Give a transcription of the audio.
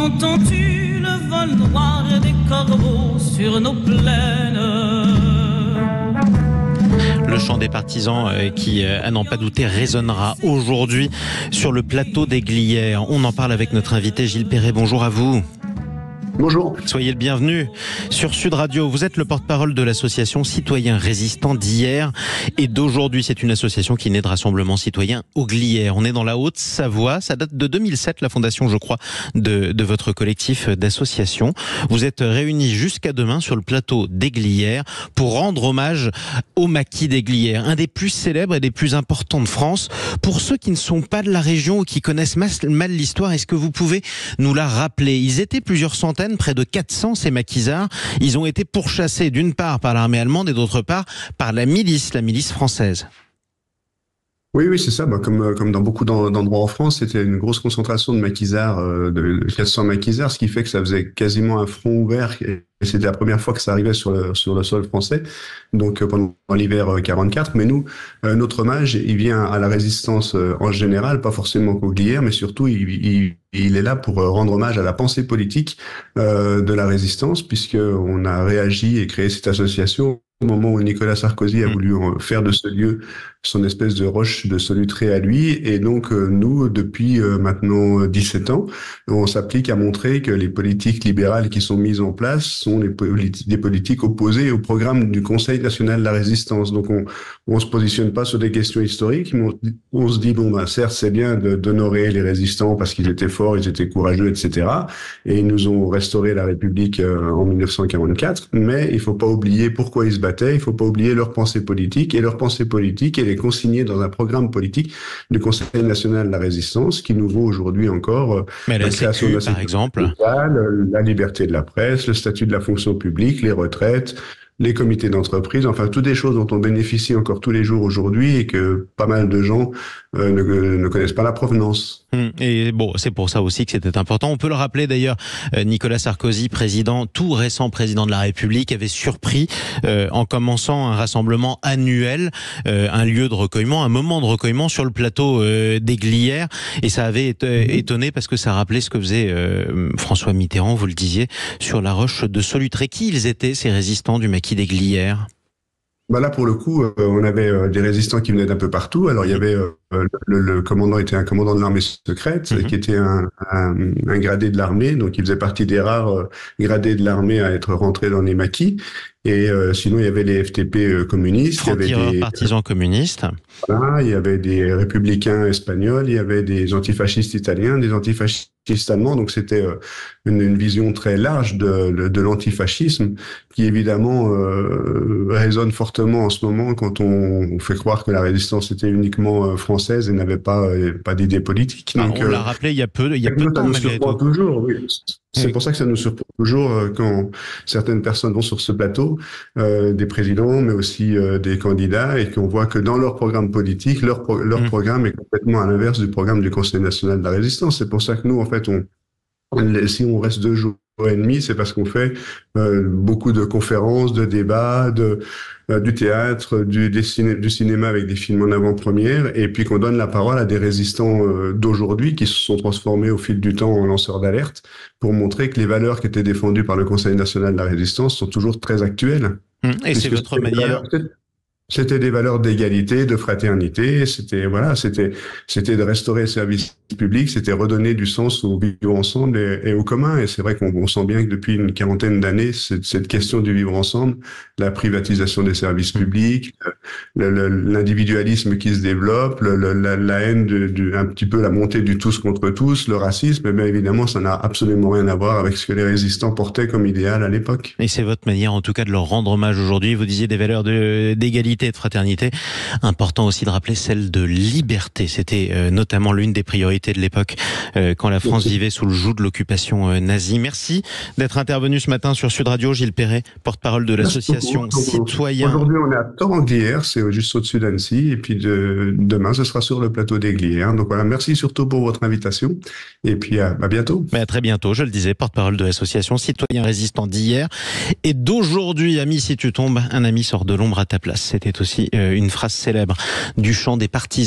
Entends-tu le vol noir des corbeaux sur nos plaines? Le chant des partisans qui, à n'en pas douter, résonnera aujourd'hui sur le plateau des Glières. On en parle avec notre invité Gilles Perret. Bonjour à vous. Bonjour. Soyez le bienvenu sur Sud Radio. Vous êtes le porte-parole de l'association Citoyens Résistants d'hier et d'aujourd'hui. C'est une association qui naît de Rassemblement Citoyen aux Glières. On est dans la Haute-Savoie. Ça date de 2007, la fondation, je crois, de votre collectif d'associations. Vous êtes réunis jusqu'à demain sur le plateau des Glières pour rendre hommage au maquis des Glières, un des plus célèbres et des plus importants de France. Pour ceux qui ne sont pas de la région ou qui connaissent mal l'histoire, est-ce que vous pouvez nous la rappeler? Ils étaient plusieurs centaines, près de 400, ces maquisards. Ils ont été pourchassés d'une part par l'armée allemande et d'autre part par la milice française. Oui, c'est ça. Comme dans beaucoup d'endroits en France, c'était une grosse concentration de maquisards, de 400 maquisards, ce qui fait que ça faisait quasiment un front ouvert. Et c'était la première fois que ça arrivait sur le sol français, donc pendant l'hiver 44. Mais nous, notre hommage, il vient à la résistance en général, pas forcément qu'aux Glières, mais surtout il est là pour rendre hommage à la pensée politique de la résistance, puisque on a réagi et créé cette association au moment où Nicolas Sarkozy a voulu faire de ce lieu son espèce de roche de solutré à lui. Et donc, nous, depuis maintenant 17 ans, on s'applique à montrer que les politiques libérales qui sont mises en place sont des politiques opposées au programme du Conseil national de la résistance. Donc, on se positionne pas sur des questions historiques, mais on se dit, certes, c'est bien d'honorer les résistants parce qu'ils étaient forts, ils étaient courageux, etc. Et ils nous ont restauré la République en 1944, mais il faut pas oublier pourquoi ils se battaient, il faut pas oublier leur pensée politique, et leur pensée politique, elle est consignée dans un programme politique du Conseil national de la résistance qui nous vaut aujourd'hui encore la création de par exemple, la liberté de la presse, le statut de la fonction publique, les retraites, les comités d'entreprise, enfin toutes des choses dont on bénéficie encore tous les jours aujourd'hui et que pas mal de gens ne connaissent pas la provenance. Et bon, c'est pour ça aussi que c'était important. On peut le rappeler d'ailleurs, Nicolas Sarkozy, tout récent président de la République, avait surpris en commençant un rassemblement annuel, un lieu de recueillement, un moment de recueillement sur le plateau des Glières, et ça avait étonné parce que ça rappelait ce que faisait François Mitterrand, vous le disiez, sur la roche de Solutré. Qui ils étaient, ces résistants du maquis des Glières? Là, pour le coup, on avait des résistants qui venaient d'un peu partout. Alors, il y avait le commandant était un commandant de l'armée secrète, qui était un gradé de l'armée, donc il faisait partie des rares gradés de l'armée à être rentré dans les maquis. Et sinon, il y avait les FTP communistes, il y avait des partisans communistes. Voilà, il y avait des républicains espagnols, il y avait des antifascistes italiens, des antifascistes allemands. Donc c'était une vision très large de l'antifascisme qui évidemment résonne fortement en ce moment quand on fait croire que la résistance était uniquement française et n'avait pas d'idée politique. Donc, on l'a rappelé il y a peu de temps, malgré tout. Toujours, oui. C'est pour ça que ça nous surprend toujours quand certaines personnes vont sur ce plateau, des présidents, mais aussi des candidats, et qu'on voit que dans leur programme politique, leur programme est complètement à l'inverse du programme du Conseil national de la résistance. C'est pour ça que nous, en fait, si on reste 2 jours et demi, c'est parce qu'on fait beaucoup de conférences, de débats, du théâtre, du cinéma avec des films en avant-première, et puis qu'on donne la parole à des résistants d'aujourd'hui qui se sont transformés au fil du temps en lanceurs d'alerte pour montrer que les valeurs qui étaient défendues par le Conseil national de la résistance sont toujours très actuelles. Et c'est votre manière... C'était des valeurs d'égalité, de fraternité, c'était de restaurer le service public, c'était redonner du sens au vivre ensemble et au commun. Et c'est vrai qu'on sent bien que depuis une quarantaine d'années, cette question du vivre ensemble, la privatisation des services publics, l'individualisme qui se développe, la haine un petit peu la montée du tous contre tous, le racisme, et bien évidemment, ça n'a absolument rien à voir avec ce que les résistants portaient comme idéal à l'époque. Et c'est votre manière, en tout cas, de leur rendre hommage aujourd'hui. Vous disiez des valeurs d'égalité et de fraternité. Important aussi de rappeler celle de liberté. C'était notamment l'une des priorités de l'époque quand la France vivait sous le joug de l'occupation nazie. Merci d'être intervenu ce matin sur Sud Radio. Gilles Perret, porte-parole de l'association Citoyens. Aujourd'hui, on est à Torre-en-Glières, c'est juste au-dessus d'Annecy. Et puis demain, ce sera sur le plateau des Glières. Donc voilà, merci surtout pour votre invitation. Et puis à bientôt. Mais à très bientôt, je le disais, porte-parole de l'association Citoyens Résistants d'hier et d'aujourd'hui. Ami, si tu tombes, un ami sort de l'ombre à ta place. C'était aussi une phrase célèbre du chant des partisans.